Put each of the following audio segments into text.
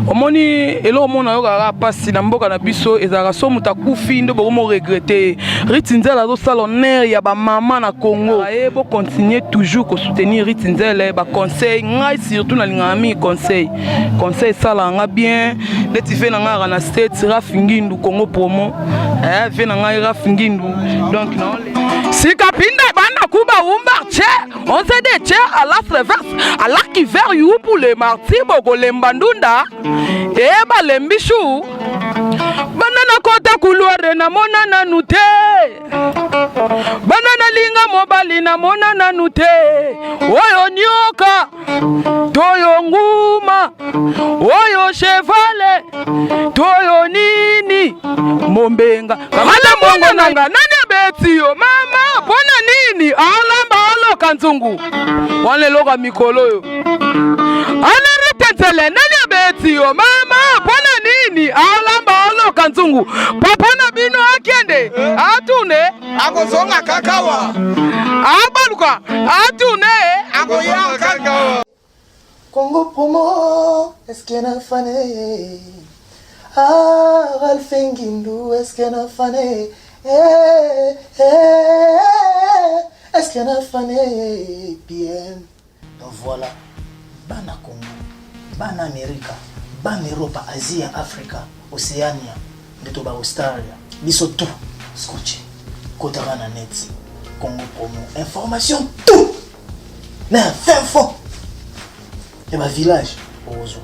omoni elo mona yo kaka pasi na mboka na biso ezalaka so moto akufi nde bokomo regrete Riti Nzele azosala honneur ya bamama na Congo aye bo continuer toujours kosoutenir Riti Nzele baconseil ngai surtout nalingaka mingi conseil esala nga bien neti ve na ngai aka na state Rafingindu Congo promo ve na ngai Rafingindu donc sika pinda bana kuba umbarche on se détient à la reverse à la qui vers you pour les martyrs boko lembandunda e ba lembishu banana kota kulware na mona na nute banana linga mobali na mona na nute oyo nyoka toyo nguma oyo chevale toyo nini mombenga kamala mongo nanga nani betiyo mama pona nini alamba alo kanzungu wale loka mikolo yo ana Riti Nzele nani betiyo mama pona nini alamba alo kanzungu papa na bino akende atune akozonga kakawa abaluka atune akoya kakawa Congo promo est-ce qu'il a fané Rafingindu est-ce qu'il a fané est-ce qu'il a fané bien donc voilà bana Congo bana Amerika bana Europe Asie Afrika Océania ndeto ba Australia biso tout scotché kotaka na net Congo promo information tout mais fin fond et ma village Ozo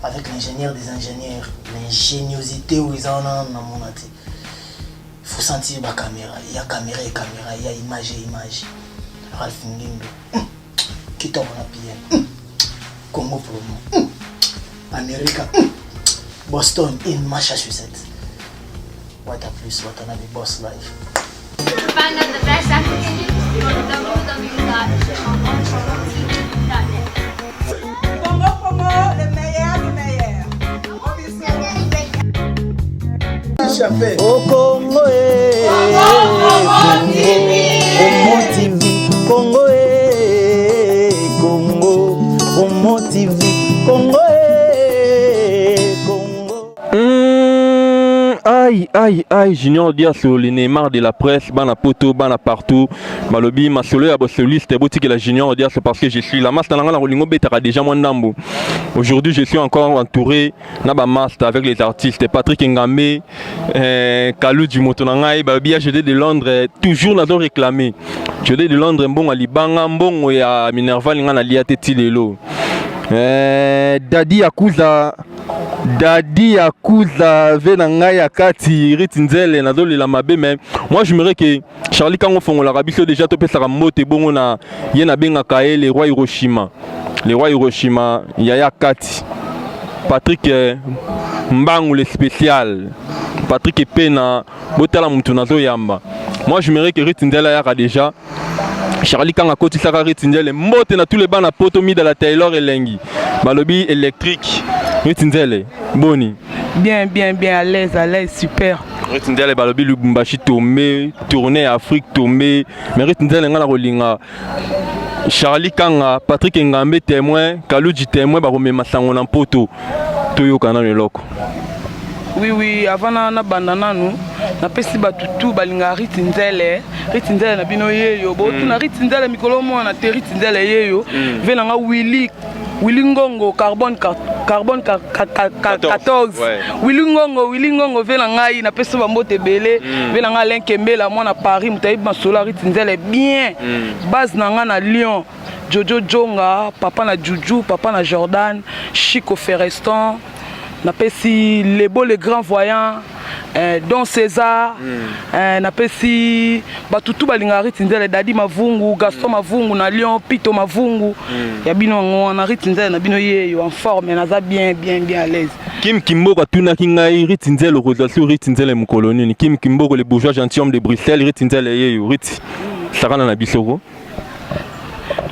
avec l'ingénieur des ingénieurs l'ingéniosité où ils en ont dans mon até il faut sentir ma caméra il y a caméra il y a image Rafingindu qui tombe na PM Congo promo America Boston in Massachusetts what a plus what another boss life find out the best activity www.championship.net Congo promo le meilleur Au Congo Congo TV Congo Aïe, Junior Dias le Neymar de la presse, bana poto, bana partout. Malobi, ma solo ya soliste, boutique la Junior Dias parce que je suis la master na rolingo betara déjà mon nambo. Aujourd'hui, je suis encore entouré na ba master avec les artistes Patrick Ngamé, Kalou du Motonangai, Babi JD de Londres, toujours n'a réclamé. JD de Londres bon à Libanga, bon ya Minerva linga na liate tilelo. Dadi Yakuza venanga ya kati Riti Nzele na doli la mabe mais moi je me que Charlie Kango fongo la rabiso déjà topé sa mote bongo na yena benga kae le roi Hiroshima yaya kati Patrick Mbangu le spécial Patrick Pena botala mutu nazo yamba moi je me que Riti Nzele ya déjà Charlie Kanga Koti Saka Riti Nzele mote na tous les bancs na poto mi de la Taylor Elengi balobi électrique Riti Nzele boni bien à l'aise super Riti Nzele balobi Lubumbashi tomé tourner Afrique tomé mais Riti Nzele ngana rolinga Charlie Kanga Patrick Ngambe témoin Kaluji témoin ba komema sango na poto toyoka na leloko oui avant na bandana nous na pesi batutu balinga Riti Nzele na bino yeyo bo tuna Riti Nzele mikolo mo na Riti Nzele yeyo venanga Willy Ngongo carbone 14 Willy Ngongo venanga na pesi ba mbote belé venanga Lenkembela moi na Paris mutayi masolo Riti Nzele bien base nanga na Lyon Jojo Jonga papa na Juju papa na Jordan Chico Ferreston napesi Lebo le grand voyant Don César napesi batutu balinga Riti Nzele Dadi Mavungu Gaston Mavungu na Lyon Pito Mavungu ya bino na Riti Nzele na bino yeyo en forme naza bien à l'aise Kim Kimboka tuna kingai Riti Nzele relation Riti Nzele mukoloni Kim Kimboka le bourgeois gentilhomme de Bruxelles Riti Nzele yeyo Riti sakana na bisoko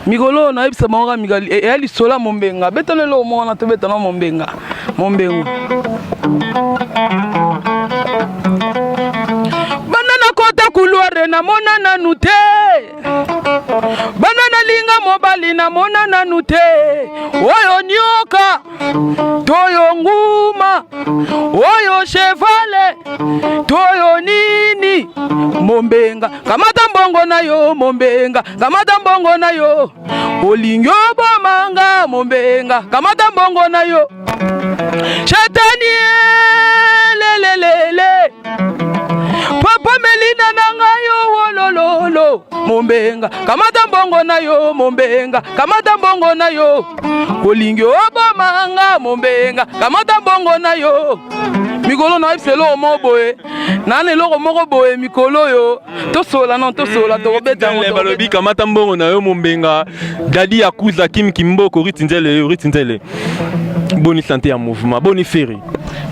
Migolo na ibisa maora migali eli sola mombenga betana lo mona to betana mombenga banana kota kulware na mona na nute banana linga mobali na mona na nute oyo nyoka toyo ngu nguma oyo chevale toyo nini mombenga kamata mbongo na yo mombenga kamata mbongo na yo olingi obomanga mombenga kamata mbongo na yo shetani lelelele papa melina nanga yo wolololo mombenga kamata mbongo na yo mombenga kamata mbongo na yo olingi obomanga mombenga kamata mbongo na yo mikolo na ipselo moboye nane loko moko boye mikolo yo tosola non tosola tokobeta ngo balobi kamata mbongo na yo mombenga dadi yakuza Kim Kimboko Ritinzele boni santé ya mouvement boni ferry.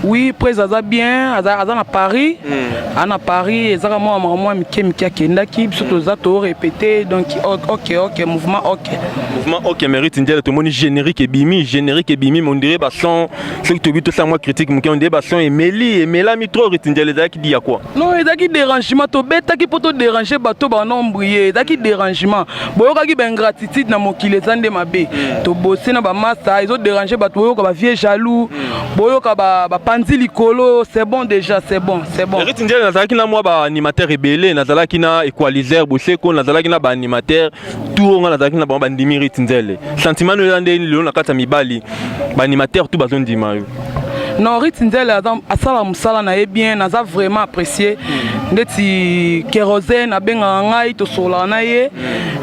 Oui, près aza bien, aza na Paris. À Paris, ezaka moi mike kendaki biso toza to répéter donc OK, mouvement OK, mais Ritinzele to moni générique et bimi, on dirait ba son ce qui to bito ça moi critique on dirait ba son Emela mitro Ritinzele ezaki di ya quoi? Non, ezaki dérangement to betaki poto déranger bato ba nombrier, ezaki dérangement. Boyokaki ba ingratitude na mokili ezande mabe. To bosser na ba massa, ils ont dérangé bato boyoka ba vieux jaloux, boyoka ba panzi likolo, c'est bon déjà, c'est bon. Ritinzele nazalaki na moi ba animateur rebelle, nazalaki na equalizer boseko, nazalaki na ba animateur tout nga nazalaki na ba ndimi Ritinzele. Sentiment no yande lelo na kata mibali, ba animateur tout bazon ndima yo. Non, Ritinzele asala musala na bien, naza vraiment apprécié. Ndeti kérosène abenga ngai to sola na ye.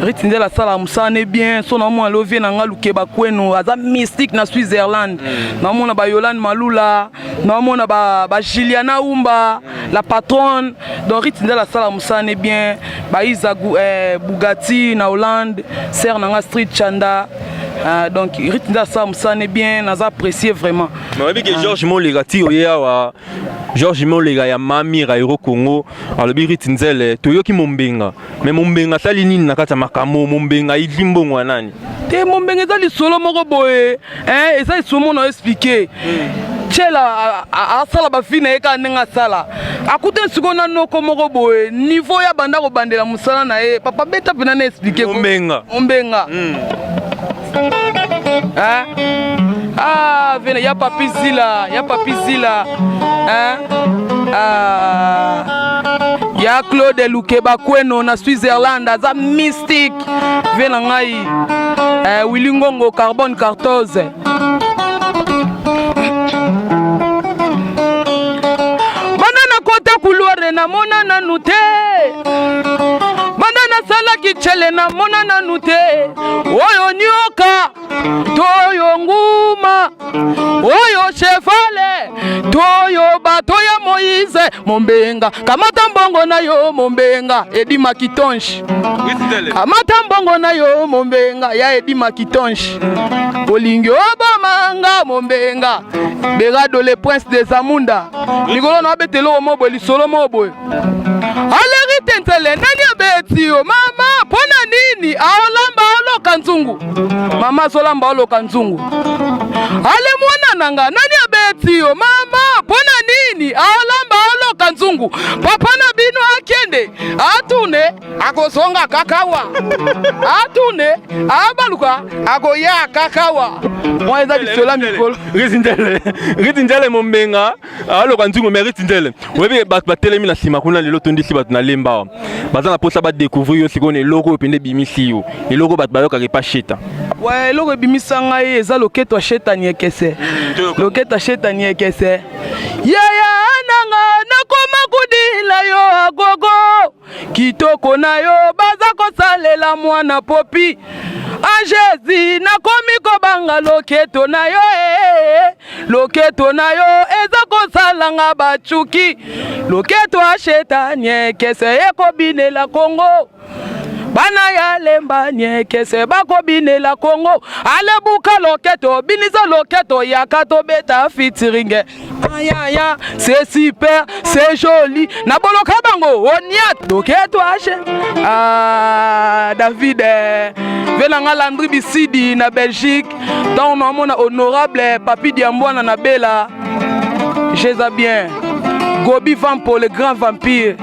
Ritinzele asala musala ne bien, so na mo lovier na nga lukeba kweno, aza mystique na Switzerland. Na mo na ba Yolande Malula, na mo na ba Juliana Umba, la patronne. Donc Ritinzele asala musala ne bien, ba Isa Bugatti na Hollande, ser na nga Street Chanda. Donc Ritinzele asala musala ne bien, naza apprécié vraiment. Mais que Georges Molega ti oyewa Georges Molega ya mami Rairo Congo alobi Ritinzele toyoki mombenga mais mombenga sali nini nakata makamo mombenga idlimbongo nani te mombenga ezali solo moko boye ezali somo na expliquer chela asala ba fina eka nenga sala akute sikona noko moko boye niveau ya banda ko bandela musala na ye papa beta pena na expliquer mombenga venez, y'a Papi Zila, y'a Claude Lukeba Kweno na Switzerland, aza mystique, venez ngai, Willy Ngongo Carbone 14. Banana kota couloir na mona na nute. Banana salaki chele na mona na nute. Oyo nyoka toyo nguma oyo chevale toyo bato ya Moïse mombenga kamata mbongo na yo mombenga Edi Makitonshi kamata mbongo na yo mombenga ya Edi Makitonshi olingi obamanga mombenga Berado le prince des Amunda likolo na betelo mobo lisolo mobo ale Ritinzele nani abeti yo mama pona nini aolamba oloka nzungu mama solamba oloka nzungu ale mwana nanga nani abeti yo mama pona nini aolamba oloka nzungu papa na bino akende atune akosonga kakawa atune abaluka akoya kakawa moi eza bisola mikolo Ritinzele mombenga aloka nzungu mais Ritinzele webi batelemi na sima kuna lelo tondisi bato na lemba baza na posa ba découvrir yo sikone logo pende bimisi yo logo bato bayoka ke pa sheta ouais logo bimisa ngai eza loketo sheta ni ekese loketo sheta ni ekese yaya nanga nakoma kudila yo agogo kitoko na yo baza kosalela mwana popi Angezi nakomi kobanga loketo na yo loketo na yo eza kosalanga bachuki loketo asheta nyekese ekobinela Kongo bana ya lemba nyekese bakobinela Kongo alebuka loketo binisa loketo ya kato beta fitiringe ya c'est super c'est joli na boloka bango oniat loketo ashe David venanga Landry Bisidi na Belgique donc on a honorable Papi Diambwana na Bela Jésus bien Gobi Vampo le grand vampire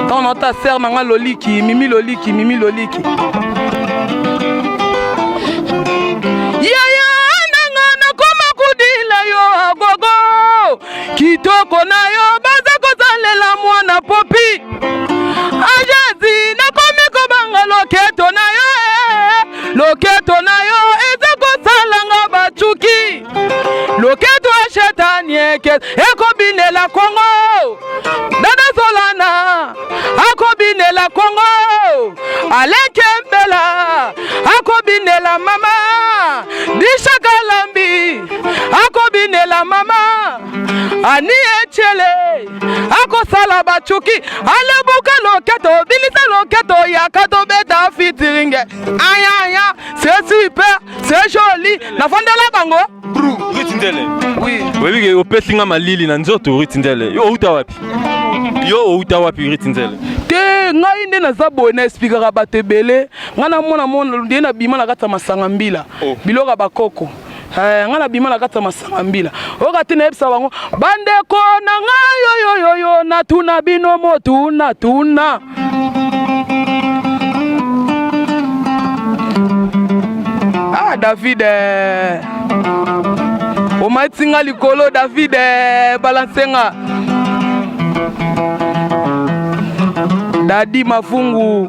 tant on ta sœur nanga Loliki Mimi Loliki yaya nanga nakoma kudila yo agogo maboko na yo baza kosalela mwana popi ajezi nakomi kobanga loketo na yo eza kosalanga bachuki loketo ya shetani ekobinela Kongo dada Solana akobinela Kongo alekembela akobinela mama dishakalambi akobinela mama ani echele akosala bachuki alebuka loketo bilisa loketo yakato beta fitiringe aya c'est super c'est joli nafondela bango Bro, Ritindele. oui Wewe ke opesinga malili na nzoto Ritindele. Yo outa wapi Ritindele. te ngai nde naza boye na expliquera bato ebele ngai namona nde na bima na kati ya masanga mbila biloko ya bakoko ngai na bima na kati ya masanga mbila oyoka te nayebisa bango bandeko na ngai yoyoyoyo natuna bino motuna David omaitinga likolo David balansenga Dadi Mafungu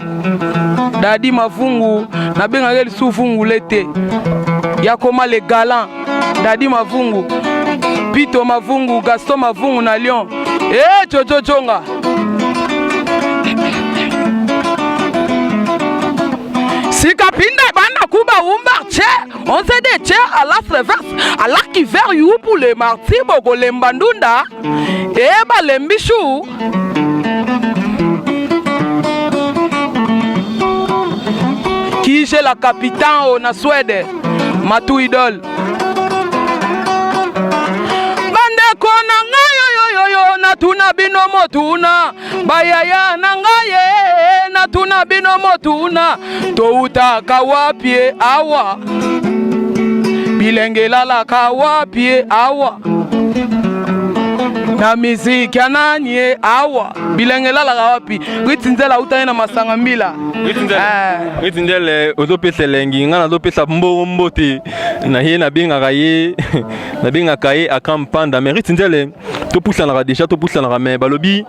nabengaka lisusu fungu lete yakoma le galant Dadi Mafungu Pito Mafungu Gaston Mafungu na Lyon chochochonga Sikapinda bana kuba umbarche on se des chairs à la reverse à la qui vers you pour les martyrs boko lembandunda balembishu qui chez la capitaine na Suède Matu Idol bandeko na ngayo natuna bino motuna bayaya na ngaye natuna bino motuna touta kawapie awa bilengela kawapie awa na miziki ananie awa bilengela kawapi Ritindele utane na masanga mbila Ritindele ozopesa lengi nga nazopesa mbote na ye nabengaka ye akampanda mais Ritindele topusanaka déjà topusanaka mais balobi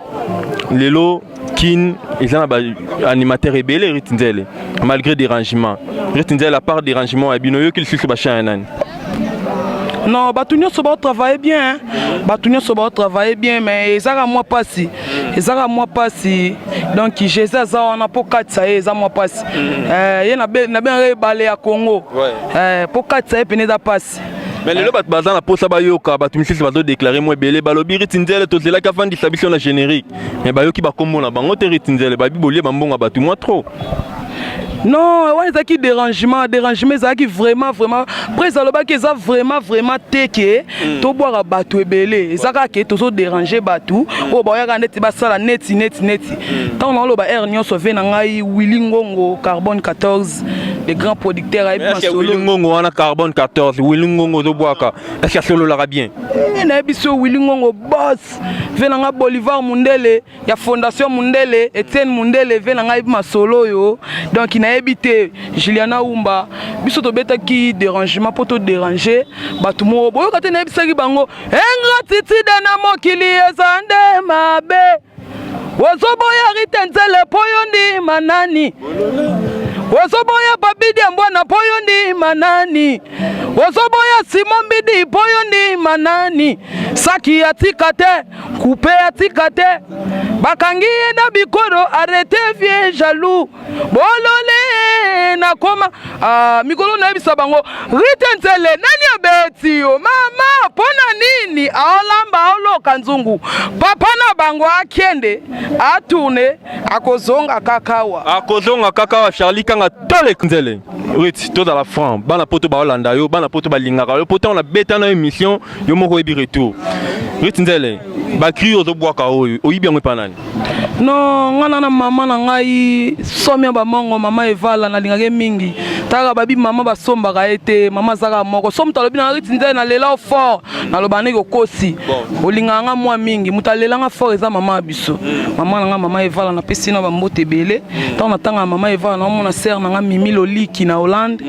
lelo kin eza na animateur ebele Ritindele malgré dérangement Ritindele à part dérangement ya bino yoki lisusu bachaya nani non bato nyonso baotravaille bien mais ezaka mwa pasi donc Jésus aza wana mpo katisa ye eza mwa pasi ye nabengaka ebale ya Congo mpo katisa ye pene eza pasi mais lelo bato baza na posa bayoka bato misusu bazodéclare mwa ebele balobi Ritindele tozelaki afandisa biso na générique mais bayoki bakombo na bango te Ritindele babi bolie bambonga bato mwa trop non wana ezalaki dérangement ezalaki vraiment après alobaki eza vraiment teke tobwaka bato ebele ezaka ke tozodérange bato oyo baoyaka neti basala neti ntango naoloba aire nyonso ve na ngai Willy Ngongo Carbone 14 le grand producteur ayebi masolo Willy Ngongo wana Carbone 14 Willy Ngongo ozobwaka est-ce asololaka bien nayebi so Willy Ngongo boss ve na ngai Bolivar Mundele ya fondation Mundele Etienne Mundele ve na ngai masolo oyo donc nayebi te Juliana Umba biso tobetaki dérangement po to déranger bato mo boyoka te nayebisaki bango ingratitude na mokili eza nde mabe wozoboya Ritindele po yo ndi manani wozoboya Babidi Mbwana po yo ndi manani wozoboya Simon Mbidi po yo ndi manani saki atika te coupe atika te bakangi ye na bikoro arrêté vie jaloux bolole nakoma mikolo nayebisa bango Ritindele nani abeti yo mama pona nini aolamba aoloka nzungu papa na bango akende atune akozonga kakawa Charlie kanga tole Ritindele Rit to dans la franc bana poto baolanda yo bana poto balingaka yo poto on a beta na émission yo moko ebi retour Ritindele bakri ozobwaka oyo oyibi yango panani non ngana na mama na ngai somia bamongo mama evala na lingake mingi taka babi mama basombaka ete mama zaka moko somo talobi na Riti Nzele na lela fort na lobane ko kosi olinganga mwa mingi mutalelanga fort eza mama biso mama nanga mama evala na pesi na bambote belé tant na tanga mama evala na mona sœur nanga Mimi Loliki na Hollande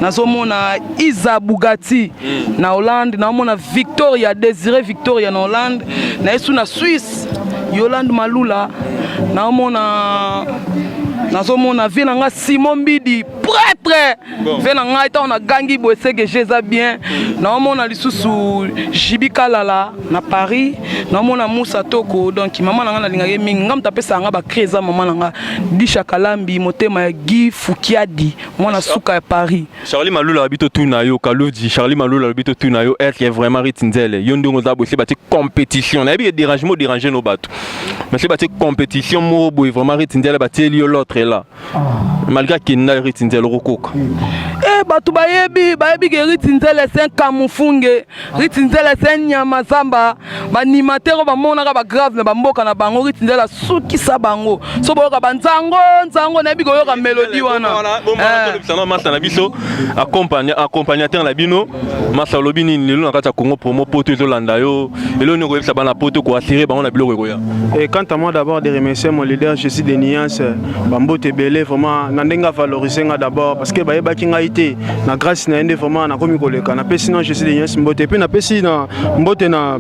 nazomona Isa Bugatti na Hollande nazomona Victoria Désiré Victoria na Hollande na yesu na Suisse Yolande Malula nazomona vie nanga Simon Bidi prêtre vie nanga ita on a gangi bosse que j'ai bien nazomona lisusu Jibi Kalala na Paris nazomona Moussa Toko donc maman nanga na lingaki mingi ngam tapesa nga ba kreza maman nanga Disha Kalambi motema ya Guy Fukiadi mwana suka ya Paris Charlie Malula habito tuna yo Kalodi Charlie Malula habito tuna yo est vraiment Riti Nzele yo ndongo za bosse ba compétition na bi dérangement déranger nos bateaux mais c'est ba compétition mo boy vraiment Riti Nzele ba teli yo l'autre là malgré qu'il n'a Riti Nzele rokoka batu bayebi que Riti Nzele c'est un kamufunge Riti Nzele c'est nyama zamba ba animateur ba monaka ba grave na ba mboka na bango Riti Nzele suki sa bango so boka banzango na bi koyoka mélodie wana bon masa na biso accompagnateur na bino masa lobini lelo na kata Congo promo poto ezolanda yo lelo ni ko yebisa bana poto ko assurer bango na biloko koya. Et quant à moi d'abord de remercier mon leader je suis de Niance Bambote Belé vraiment nandenga valoriser d'abord parce que ba yebaki nga ité na grâce na ende vraiment na komi koleka na pesi non je suis de Niance Mbote pe na pesi na Mbote na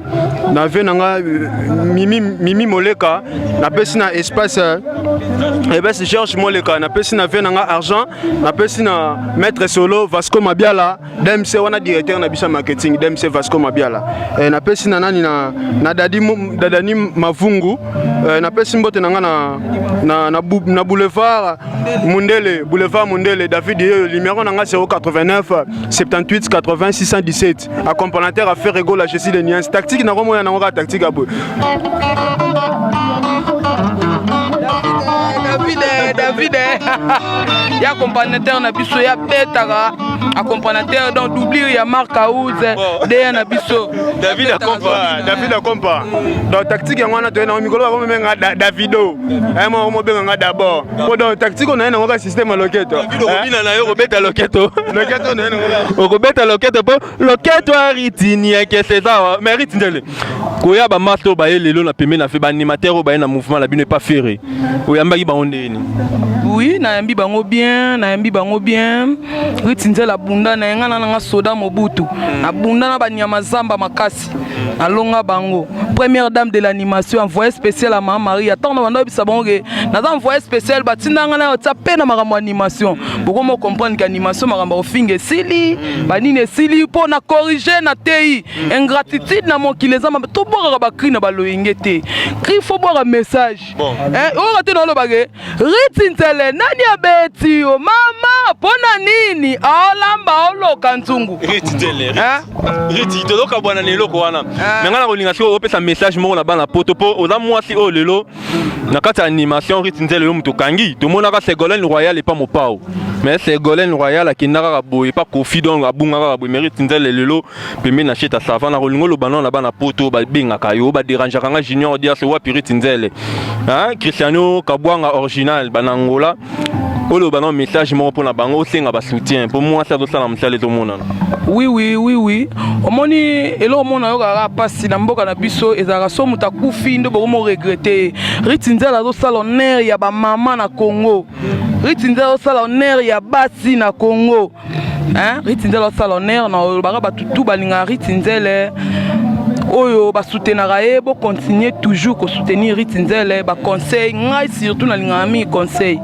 venanga mimi moleka na pesi na espace et ben c'est Georges Moleka na pesi na venanga argent na pesi na maître solo Vasco Mabiala DMC wana directeur na bisa marketing DMC Vasco Mabiala et na pesi na nani na dadani mavungu na pesi Mbote nanga na boulevard Mundele David numéro nanga 089 78 80 617 accompagnateur à faire rigolo la gestion de Niance tactique na romo ya nanga tactique abo David ya accompagnateur na biso ya betaka accompagnateur donc doublure ya Marc Aouz de na biso David acompa donc tactique ya ngwana to na mikolo ba menga Davido mo mo benga d'abord donc tactique on a un système loketo David na yo robeta loketo na no robeta loketo po loketo Riti ni que c'est ça mais Riti Nzele koya ba master ba lelo na pembe na fait ba animateur ba na mouvement la bino pas ferré oyambaki bango ndeni oui na yambi bango bien Riti Nzele abunda na ngana na soda Mobutu abunda na banyama zamba makasi alonga bango première dame de l'animation envoyé spécial à Maman Marie attends na bando bisa bango na envoyé spécial batinda ngana yo tsa na makambo animation boko mo comprendre que animation makambo ofinge sili banine sili po na corriger na tei ingratitude na mokili za to boka ba cri na baloyenge te cri faut boire un message o raté dans le bagage Riti Nzele nani abeti yo mama pona nini aolamba oloka nzungu Riti Nzele Riti to loka bwana ne loko wana ngana ko linga sio opesa message mo na bana poto po oza mwasi o lelo na kati animation Riti Nzele yo muto kangi to mona ka Ségolène Royal et pas mo pao mais Ségolène Royal akindaka ka boye pas confident abunga ka boye Riti Nzele lelo pembe na cheta sava na kolingo lo bana na bana poto ba benga kayo ba déranger kanga junior dia se wa Riti Nzele Cristiano Kabwanga original banangola olo bana message mo pour na bango senga ba soutien pour moi ça doit ça na msale to mona oui omoni elo mona yo kaka pasi na mboka na biso ezaka so muta kufi ndo bomo regretter Riti Nzele azo sala honneur ya ba mama na Congo Riti Nzele azo sala honneur ya basi na Congo Riti Nzele azo sala honneur na baka batutu balinga Riti Nzele oyo ba soutenir ye bo continuer toujours ko soutenir Riti Nzele ba conseil ngai surtout na linga ami conseil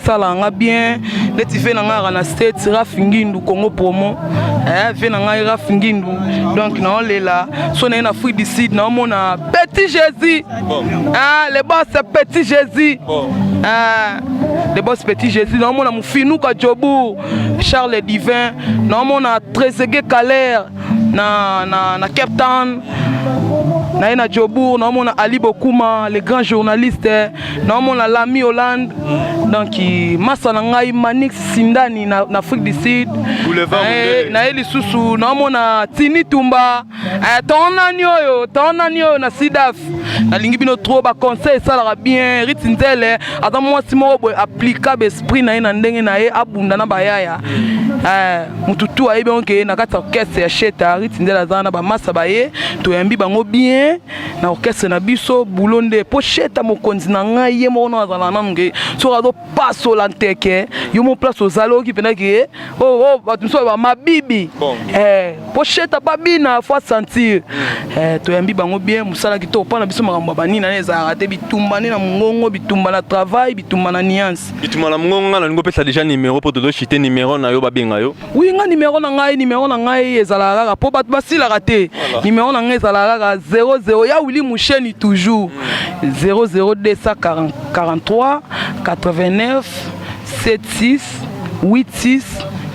sala nga bien leti fe na nga na state Rafingindu Congo promo fe na nga Rafingindu donc na lela so na Free Decide na mona Petit Jésus le boss Petit Jésus le boss Petit Jésus na mona Mufinuka Jobu Charles Divin na mona Trezeguet Kaler na Cape Town na ye na Djobour naomona Ali Bokuma le grand journaliste naomona Lami Hollande donc masa na ngai Manix Sindani na Afrique du Sud na ye lisusu naomona Tini Tumba tonani oyo na Sidaf nalingi bino trop ba conseil esalaka bien Ritsinzele aza mwasi moko boye applicable esprit na ye na ndenge na ye abunda na bayaya mututu ayebi onke na kati ya orchestre ya Sheta Ritsinzele aza na bamasa baye toyambi bango bien na orchestre na biso bulonde po Sheta mokonzi na ngai ye moko na azala nanu ke soki azopasola nteke yo mo place ozaloki mpendaki bato mosusu bamabibi po Sheta babina fo sentir toyambi bango bien mosala kitoko mpona biso makambo ya banina ne ezalaka te bitumba nde na mongongo bitumba na travail bitumba na nuance bitumba na mongongo nga nalingi opesa déjà numéro mpo tozochite numéro na yo babenga yo oui nga numéro na ngai ezalaka kaka mpo bato basilaka te numéro na ngai ezalaka kaka 00 ya Willy Moucheni toujours 00243 89 76 86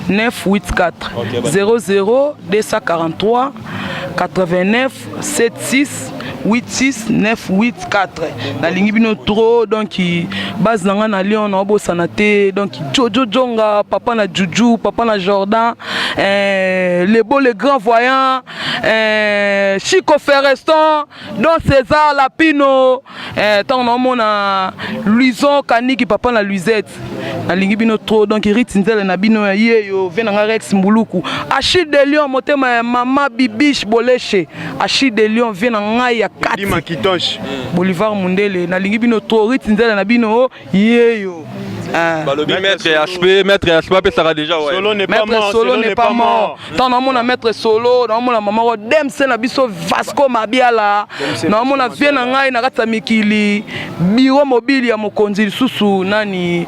984 00243 89 76 86 984 nalingi bino trop donc base nanga na Lyon na obosana te donc Jojo Jonga papa na Juju papa na Jordan les beaux les grands voyants Chico Ferreston donc César Lapino tant na mona Luison Kaniki papa na Luisette nalingi bino trop donc Ritsinzele na bino yeyo venanga Rex Mbuluku Achille de Lyon motema mama Bibiche Boleche Achille de Lyon venanga ya kati Bolivar Mundele nalingi bino trop Ritsinzele na bino yeyo balobi maître HP apesaka déjà ouais Solo n'est pas mort tant namona maître Solo namona mama ko demse na biso Vasco Mabiala namona vie na ngai na kati ya mikili bureau mobile ya mokonzi lisusu nani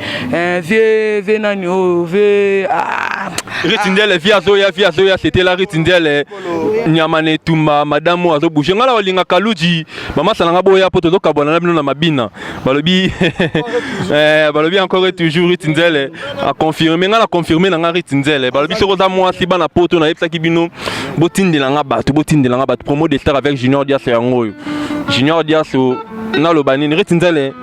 vie nani vie Ritsinzele via Zoya c'était la Ritsinzele Nyamane Tumba madame azo bouger ngala walinga kaluji mama salanga boya poto zo kabona na bino na mabina balobi encore toujours Ritsinzele a confirmer ngala confirmer na Ritsinzele balobi soko za mwasi bana poto na yepsaki bino botindela nga bato promo de star avec Junior Dias yango Junior Dias na lobanini Ritsinzele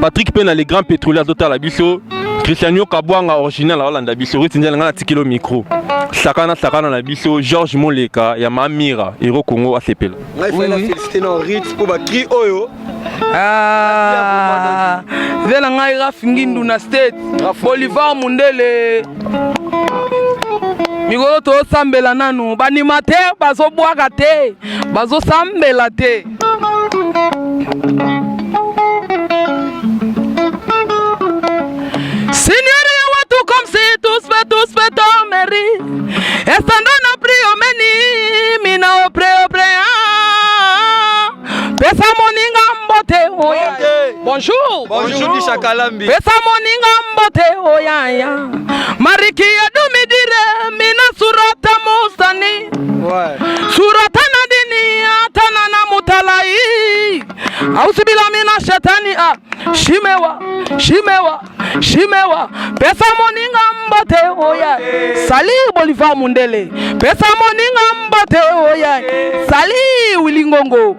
Patrick Pena les grands pétroliers azota la biso Christian Kabwanga original à Hollande biso Ritsinzele nga tikilo micro sakana na biso Georges Moleka ya Mamira Hero Congo ACPL oui féliciter non Ritz pour ba cri oyo vela ngai Rafingindu na state Bolivar Mundele mikolo to sambela nanu banimateur bazobwaka te bazosambela te Seigneur ya watu comme si tous fait ton mérite estando na prio meni mina opre pesa moninga mbote oya bonjour Dishakalambi pesa moninga mbote oya mariki ya dumidire mina surata mustani surata na dini atana na mutalai ausibila mina shetani shimewa pesa moninga mbote oya sali Bolivar Mundele pesa moninga mbote oya sali Wilingongo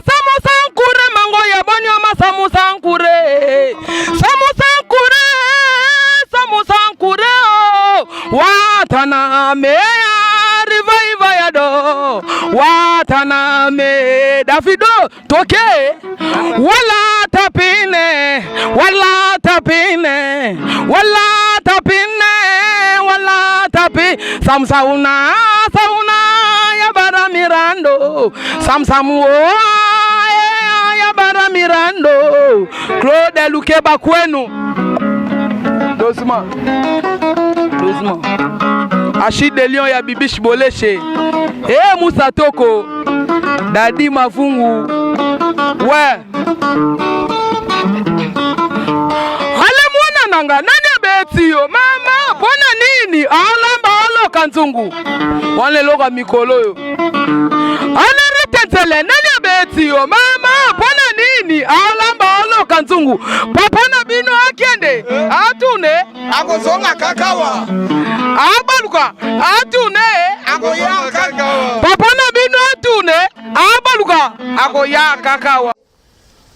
Samusankure mango ya bonyo ma Samusankure Watanabe revive yado Watanabe Davido toke wala tapi Samsauna ya bara mirando Samsamu ya bara mirando Claude Lukeba kwenu doucement Achille de Lyon ya Bibiche Boleche Moussa Toko Dadi Mafungu ouais ale mwana nanga nani abetiyo mama pona nini alamba oloka nzungu wane loka mikolo yo ale Ritsinzele nani abetiyo mama pona nini alamba oloka nzungu papa na bino akende atune akozonga kakawa abaluka atune akoya kakawa ya kaka.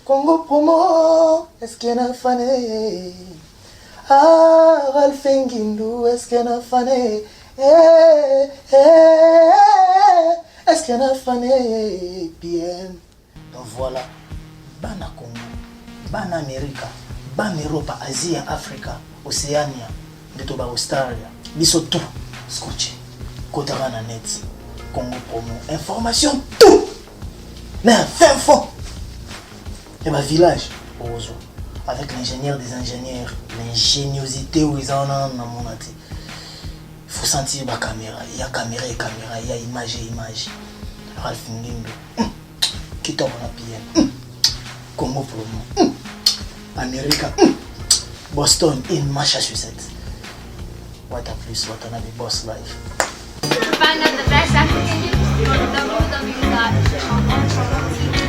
Congo promo, est-ce qu'il y a un fané? Ah, Ralph Nguindu, est-ce qu'il y a un fané? Est-ce qu'il y a un fané? Bien. Donc voilà, Bana Congo, Bana Amérique, Bana Europe, Asie, Afrique, Océania, de Toba Australia, biso tout, scotché, Kotarana net, Congo promo, information tout, mais fin fond. Et ma village, avec l'ingénieur des ingénieurs, l'ingéniosité où ils en ont dans mon athée. Il faut sentir ma caméra, il y a caméra et caméra, il y a image et image. Ralph Nguindu, qui tombe en PM, Congo promo, Amérique, Boston, in Massachusetts. What a plus, what another boss life. Find out the best African news from www.championship.tv.